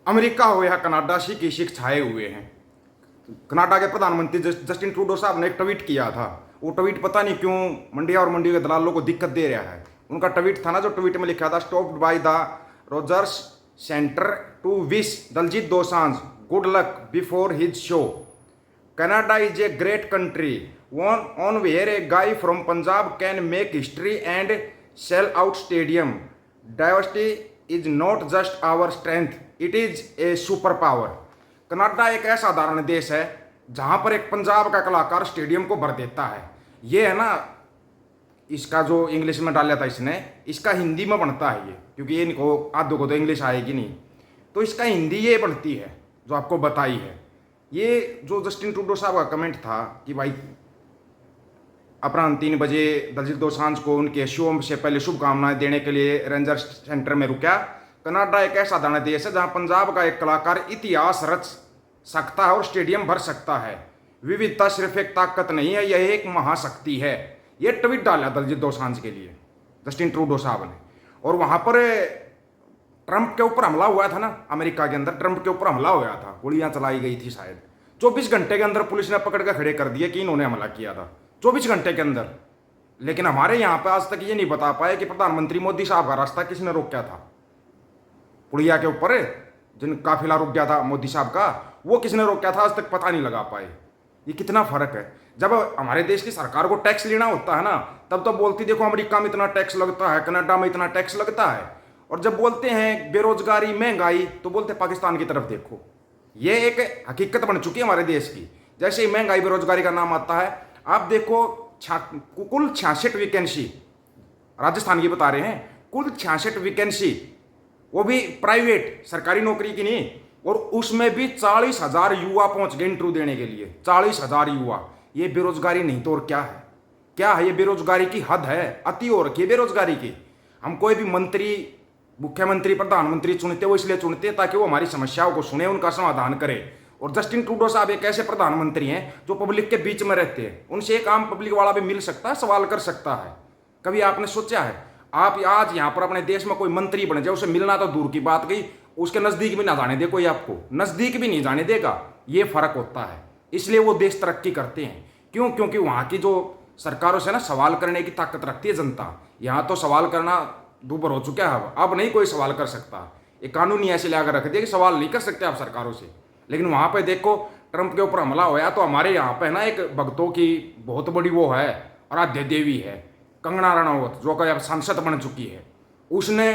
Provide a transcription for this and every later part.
America हो या Canada सी की शिक छाए हुए हैं। कनाडा के प्रधानमंत्री जस्टिन ट्रूडो साहब ने एक ट्वीट किया था। वो ट्वीट पता नहीं क्यों मंडिया और मंडी के दलालों को दिक्कत दे रहा है। उनका ट्वीट था ना, जो ट्वीट में लिखा था, stopped by the Rogers Centre to wish Diljit Dosanjh good luck before his show. Canada is a great country on where a guy from Punjab can make history and sell out stadium. Diversity is not just our strength, it is a superpower. Canada एक ऐसा साधारण देश है जहां पर एक पंजाब का कलाकार स्टेडियम को भर देता है। ये है ना, इसका जो इंग्लिश में डाला था इसने, इसका हिंदी में बनता है ये, क्योंकि ये इनको आधों को तो इंग्लिश आएगी नहीं, तो इसका हिंदी ये बनती है जो आपको बताई है। ये जो जस्टिन ट्रूडो साहब का कमेंट था कि भाई अपराह्न 3 बजे दलजीत दोसांझ को उनके शो से पहले शुभकामनाएं देने के लिए रेंजर सेंटर में रुका। कनाडा एक ऐसा दाना देश है जहां पंजाब का एक कलाकार इतिहास रच सकता है और स्टेडियम भर सकता है। विविधता सिर्फ एक ताकत नहीं है, यह एक महाशक्ति है। यह ट्वीट डाला दलजीत दोसांझ के लिए जस्टिन ट्रूडो साहब ने। और वहां पर ट्रंप के ऊपर हमला हुआ था ना, अमेरिका के अंदर ट्रंप के ऊपर हमला हुआ था, गोलियां चलाई गई थी शायद। 24 घंटे के अंदर पुलिस ने पकड़ कर खड़े कर दिए कि इन्होंने हमला किया था, 24 घंटे के अंदर। लेकिन हमारे यहां पर आज तक ये नहीं बता पाए कि प्रधानमंत्री मोदी साहब का रास्ता किसने रोका था। पुड़िया के ऊपर जिन काफिला रुक गया था मोदी साहब का, वो किसने रोका था, आज तक पता नहीं लगा पाए। ये कितना फर्क है। जब हमारे देश की सरकार को टैक्स लेना होता है ना, तब तो बोलती देखो अमेरिका में इतना टैक्स लगता है, कनाडा में इतना टैक्स लगता है। और जब बोलते हैं बेरोजगारी महंगाई, तो बोलते पाकिस्तान की तरफ देखो। ये एक हकीकत बन चुकी है हमारे देश की। जैसे ही महंगाई बेरोजगारी का नाम आता है, आप देखो कुल 66 वैकेंसी राजस्थान की बता रहे हैं, कुल 66 वैकेंसी, वो भी प्राइवेट, सरकारी नौकरी की नहीं। और उसमें भी 40,000 युवा पहुंच गए इंटरव्यू देने के लिए। 40,000 युवा। ये बेरोजगारी नहीं तो और क्या है? क्या है? ये बेरोजगारी की हद है, अति हो रखी है बेरोजगारी की। हम कोई भी मंत्री, मुख्यमंत्री, प्रधानमंत्री चुनते वो इसलिए चुनते ताकि वो हमारी समस्याओं को सुने, उनका समाधान करे। और जस्टिन ट्रूडो साहब एक ऐसे प्रधानमंत्री हैं जो पब्लिक के बीच में रहते हैं। उनसे एक आम पब्लिक वाला भी मिल सकता है, सवाल कर सकता है। कभी आपने सोचा है, आप आज यहाँ पर अपने देश में कोई मंत्री बन जाए, उसे मिलना तो दूर की बात गई, उसके नजदीक भी ना जाने दे कोई, आपको नजदीक भी नहीं जाने देगा। ये फर्क होता है। इसलिए वो देश तरक्की करते हैं। क्यों? क्योंकि वहाँ की जो सरकारों से ना सवाल करने की ताकत रखती है जनता। यहाँ तो सवाल करना दूभर हो चुका है। अब नहीं कोई सवाल कर सकता। एक कानून ही ऐसे लाकर रख दिया कि सवाल नहीं कर सकते आप सरकारों से। लेकिन वहाँ पे देखो, ट्रंप के ऊपर हमला होया तो हमारे यहाँ पे ना एक भक्तों की बहुत बड़ी वो है, आराध्य देवी है, कंगना रनौत, जो कि अब सांसद बन चुकी है। उसने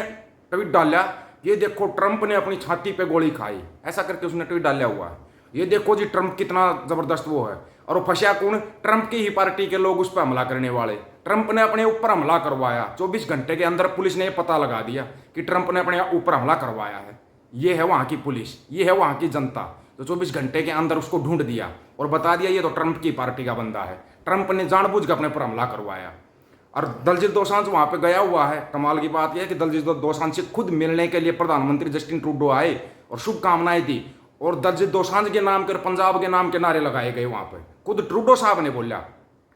ट्वीट डाला, ये देखो ट्रंप ने अपनी छाती पे गोली खाई, ऐसा करके उसने ट्वीट डाला हुआ है। ये देखो जी ट्रंप कितना जबरदस्त वो है। और वो फंसा कौन? ट्रंप की ही पार्टी के लोग उस पर हमला करने वाले। ट्रंप ने अपने ऊपर हमला करवाया। 24 घंटे के अंदर पुलिस ने पता लगा दिया कि ट्रंप ने अपने ऊपर हमला करवाया है। ये है वहाँ की पुलिस, ये है वहाँ की जनता, तो 24 घंटे के अंदर उसको ढूंढ दिया और बता दिया ये तो ट्रंप की पार्टी का बंदा है। ट्रंप ने जानबूझ कर अपने ऊपर हमला करवाया। और दलजीत दोसांझ वहाँ पे गया हुआ है। कमाल की बात यह है कि दलजीत दोसांझ से खुद मिलने के लिए प्रधानमंत्री जस्टिन ट्रूडो आए और शुभकामनाएं दी। और दलजीत दोसांझ के नाम के और पंजाब के नाम के नारे लगाए गए वहाँ पे। खुद ट्रूडो साहब ने बोला,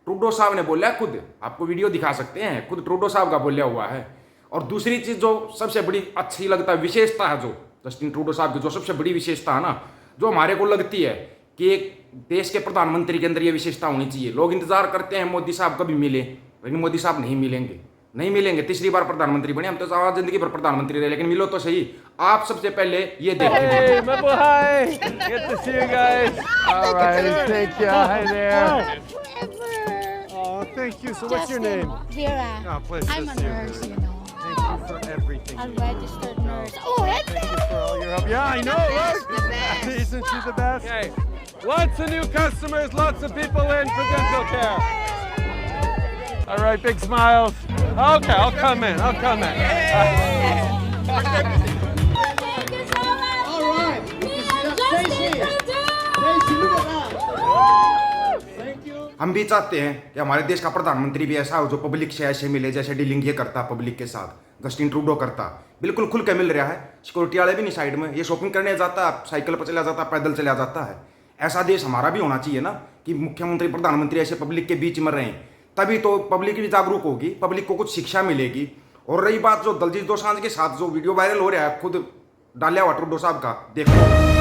ट्रूडो साहब ने बोला, खुद आपको वीडियो दिखा सकते हैं, खुद ट्रूडो साहब का बोला हुआ है। और दूसरी चीज़ जो सबसे बड़ी अच्छी लगता है, विशेषता है जो जस्टिन ट्रूडो साहब की जो सबसे बड़ी विशेषता है ना, जो हमारे को लगती है कि एक देश के प्रधानमंत्री के अंदर ये विशेषता होनी चाहिए। लोग इंतजार करते हैं मोदी साहब कभी मिले, लेकिन मोदी साहब नहीं मिलेंगे, नहीं मिलेंगे। तीसरी बार प्रधानमंत्री बने, हम तो सारा जिंदगी भर प्रधानमंत्री रहे, लेकिन मिलो तो सही। आप सबसे पहले ये देखें। Hey, Maple, hi. Good to see you guys. All right, thank you. Hi there. Oh, thank you. So, what's your name? Vera. Oh, pleasure I'm to a see you. nurse, you know. Thank you for everything. A registered nurse. Oh, that's Thank you for all your help. Yeah, I know, right? the best. Isn't she the best? Okay. Lots of new customers, lots of people in for dental care. All right, big smiles. Okay, I'll come in. I'll come in. All right. Good to see you. Stacy. Stacy, look at that. Thank you. हम भी चाहते हैं कि हमारे देश का प्रधानमंत्री भी ऐसा हो जो पब्लिक से ऐसे मिले जैसे डीलिंग ये करता पब्लिक के साथ। जस्टिन ट्रूडो करता, बिल्कुल खुल के मिल रहा है। सिक्योरिटी वाले भी नहीं साइड में, ये शॉपिंग करने जाता है, साइकिल पर चला जाता, पैदल चला जाता है। ऐसा देश हमारा भी होना चाहिए ना, कि मुख्यमंत्री प्रधानमंत्री ऐसे पब्लिक के बीच में रहें, तभी तो पब्लिक भी जागरूक होगी, पब्लिक को कुछ शिक्षा मिलेगी। और रही बात जो दलजीत दोसांझ के साथ जो वीडियो वायरल हो रहा है, खुद डालिया हुआ ट्रूडो साहब का, देखो।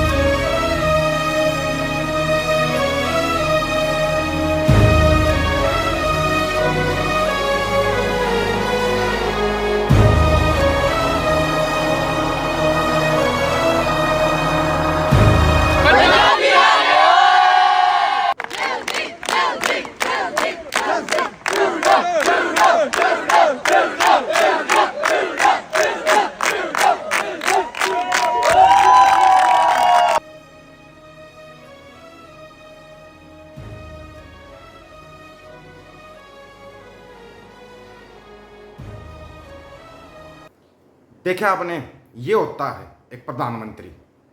देखा आपने, ये होता है एक प्रधानमंत्री।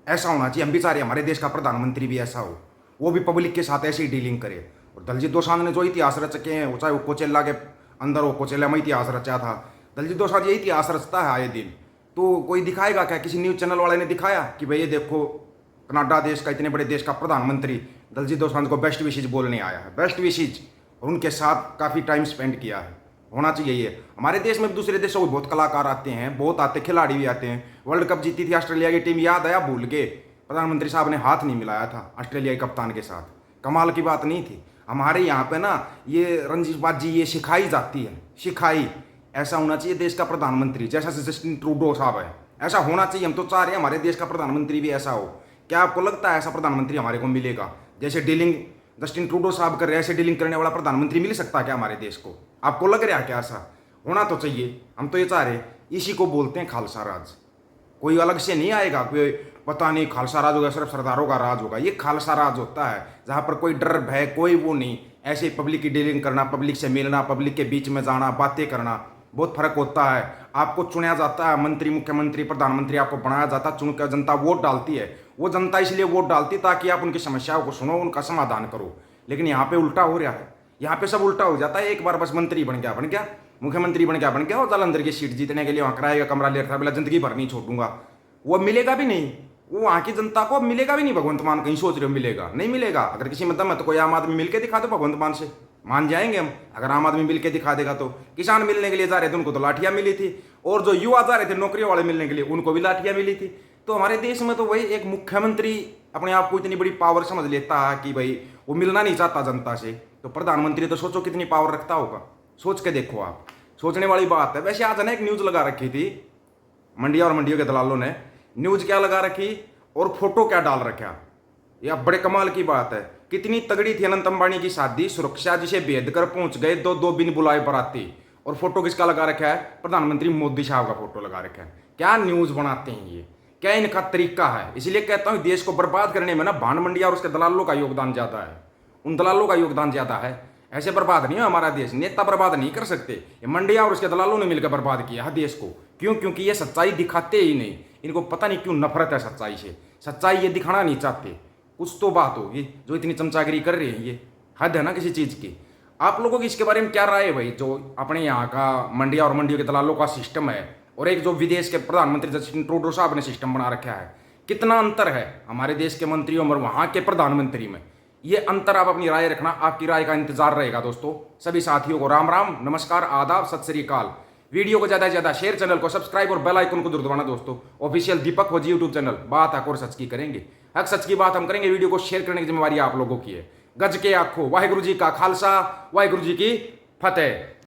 ऐसा होना चाहिए, हम भी चाह रहे हैं हमारे देश का प्रधानमंत्री भी ऐसा हो, वो भी पब्लिक के साथ ऐसे ही डीलिंग करे। और दलजीत दोसांझ ने जो इतिहास रचे हैं, चाहे वो कोचेला के अंदर वो कोचेला में इतिहास रचा था, दलजीत दोसांझ ये इतिहास रचता है आए दिन। तो कोई दिखाएगा क्या? किसी न्यूज़ चैनल वाले ने दिखाया कि भाई ये देखो कनाडा देश का, इतने बड़े देश का प्रधानमंत्री दलजीत दोसांझ को बेस्ट विशेज बोलने आया है, बेस्ट विशेज, और उनके साथ काफ़ी टाइम स्पेंड किया है। होना चाहिए ये। हमारे देश में भी दूसरे देशों के बहुत कलाकार आते हैं, बहुत आते, खिलाड़ी भी आते हैं। वर्ल्ड कप जीती थी ऑस्ट्रेलिया की टीम, याद आया, भूल गए, प्रधानमंत्री साहब ने हाथ नहीं मिलाया था ऑस्ट्रेलिया के कप्तान के साथ। कमाल की बात नहीं थी? हमारे यहाँ पे ना ये रंजीबाजी ये सिखाई जाती है, सिखाई। ऐसा होना चाहिए देश का प्रधानमंत्री, जैसा जस्टिन ट्रूडो साहब है, ऐसा होना चाहिए। हम तो चाह रहे हैं हमारे देश का प्रधानमंत्री भी ऐसा हो। क्या आपको लगता है ऐसा प्रधानमंत्री हमारे को मिलेगा? जैसे डीलिंग जस्टिन ट्रूडो साहब कर रहे हैं, ऐसे डीलिंग करने वाला प्रधानमंत्री मिल सकता है क्या हमारे देश को? आपको लग रहा है क्या ऐसा? होना तो चाहिए। हम तो ये चाह रहे हैं, इसी को बोलते हैं खालसा राज। कोई अलग से नहीं आएगा, कोई पता नहीं खालसा राज होगा, सिर्फ सरदारों का राज होगा। ये खालसा राज होता है जहाँ पर कोई डर भय कोई वो नहीं, ऐसे पब्लिक की डीलिंग करना, पब्लिक से मिलना, पब्लिक के बीच में जाना, बातें करना, बहुत फर्क होता है। आपको चुना जाता है मंत्री, मुख्यमंत्री, प्रधानमंत्री, आपको बनाया जाता है, चुनकर जनता वोट डालती है। वो जनता इसलिए वोट डालती है ताकि आप उनकी समस्याओं को सुनो, उनका समाधान करो। लेकिन यहाँ पे उल्टा हो रहा है, यहाँ पे सब उल्टा हो जाता है। एक बार बस मंत्री बन गया, मुख्यमंत्री बन गया, और जालंधर की सीट जीतने के लिए वहाँ किराए का कमरा ले रखा, बोला जिंदगी भर नहीं छोड़ूंगा। वो मिलेगा भी नहीं, वो वहाँ की जनता को मिलेगा भी नहीं। भगवंत मान कहीं सोच रहे हो मिलेगा? नहीं मिलेगा। अगर किसी मतलब में तो कोई आम आदमी मिलके दिखा दो भगवंत मान से, मान जाएंगे हम। अगर आम आदमी मिलके दिखा देगा तो। किसान मिलने के लिए जा रहे थे, उनको तो लाठियां मिली थी, और जो युवा जा रहे थे नौकरियों वाले मिलने के लिए, उनको भी लाठियां मिली थी। तो हमारे देश में तो वही एक मुख्यमंत्री अपने आप को इतनी बड़ी पावर समझ लेता है कि भाई वो मिलना नहीं चाहता जनता से। तो प्रधानमंत्री तो सोचो कितनी पावर रखता होगा, सोच के देखो आप, सोचने वाली बात है। वैसे आज ना एक न्यूज़ लगा रखी थी मंडिया और मंडियों के दलालों ने, न्यूज़ क्या लगा रखी और फोटो क्या डाल रखा, यह बड़े कमाल की बात है। कितनी तगड़ी थी अनंत अंबानी की शादी, सुरक्षा जिसे भेद कर पहुंच गए, दो बिन बुलाए बराती। और फोटो किसका लगा रखा है? प्रधानमंत्री मोदी साहब का फोटो लगा रखा है। क्या न्यूज़ बनाते हैं ये, क्या इनका तरीका है? इसलिए कहता हूँ देश को बर्बाद करने में ना भान मंडिया और उसके दलालों का योगदान ज़्यादा है, उन दलालों का योगदान ज़्यादा है। ऐसे बर्बाद नहीं है हमारा देश, नेता बर्बाद नहीं कर सकते। ये मंडिया और उसके दलालों ने मिलकर बर्बाद किया है देश को। क्यों? क्योंकि ये सच्चाई दिखाते ही नहीं। इनको पता नहीं क्यों नफरत है सच्चाई से, सच्चाई ये दिखाना नहीं चाहते। कुछ तो बात होगी जो इतनी चमचागिरी कर रहे हैं, ये हद है ना किसी चीज़ की। आप लोगों की इसके बारे में क्या राय है भाई? जो अपने यहाँ का मंडिया और मंडियों के दलालों का सिस्टम है और एक जो विदेश के प्रधानमंत्री जस्टिन ट्रूडो साहब ने सिस्टम बना रखा है, कितना अंतर है हमारे देश के मंत्रियों और वहाँ के प्रधानमंत्री में? ये अंतर आप अपनी राय रखना, आपकी राय का इंतजार रहेगा दोस्तों। सभी साथियों को राम राम, नमस्कार, आदाब, सत श्री अकाल। वीडियो को ज़्यादा से ज़्यादा शेयर, चैनल को सब्सक्राइब और बेल आइकन को जरूर दबाना दोस्तों। ऑफिशियल दीपक फौजी यूट्यूब चैनल, बात हक और सच की करेंगे, हक सच की बात हम करेंगे। वीडियो को शेयर करने की जिम्मेवारी आप लोगों की है। गज के आखो, वाहिगुरु जी का खालसा, वाहिगुरु जी की फतेह।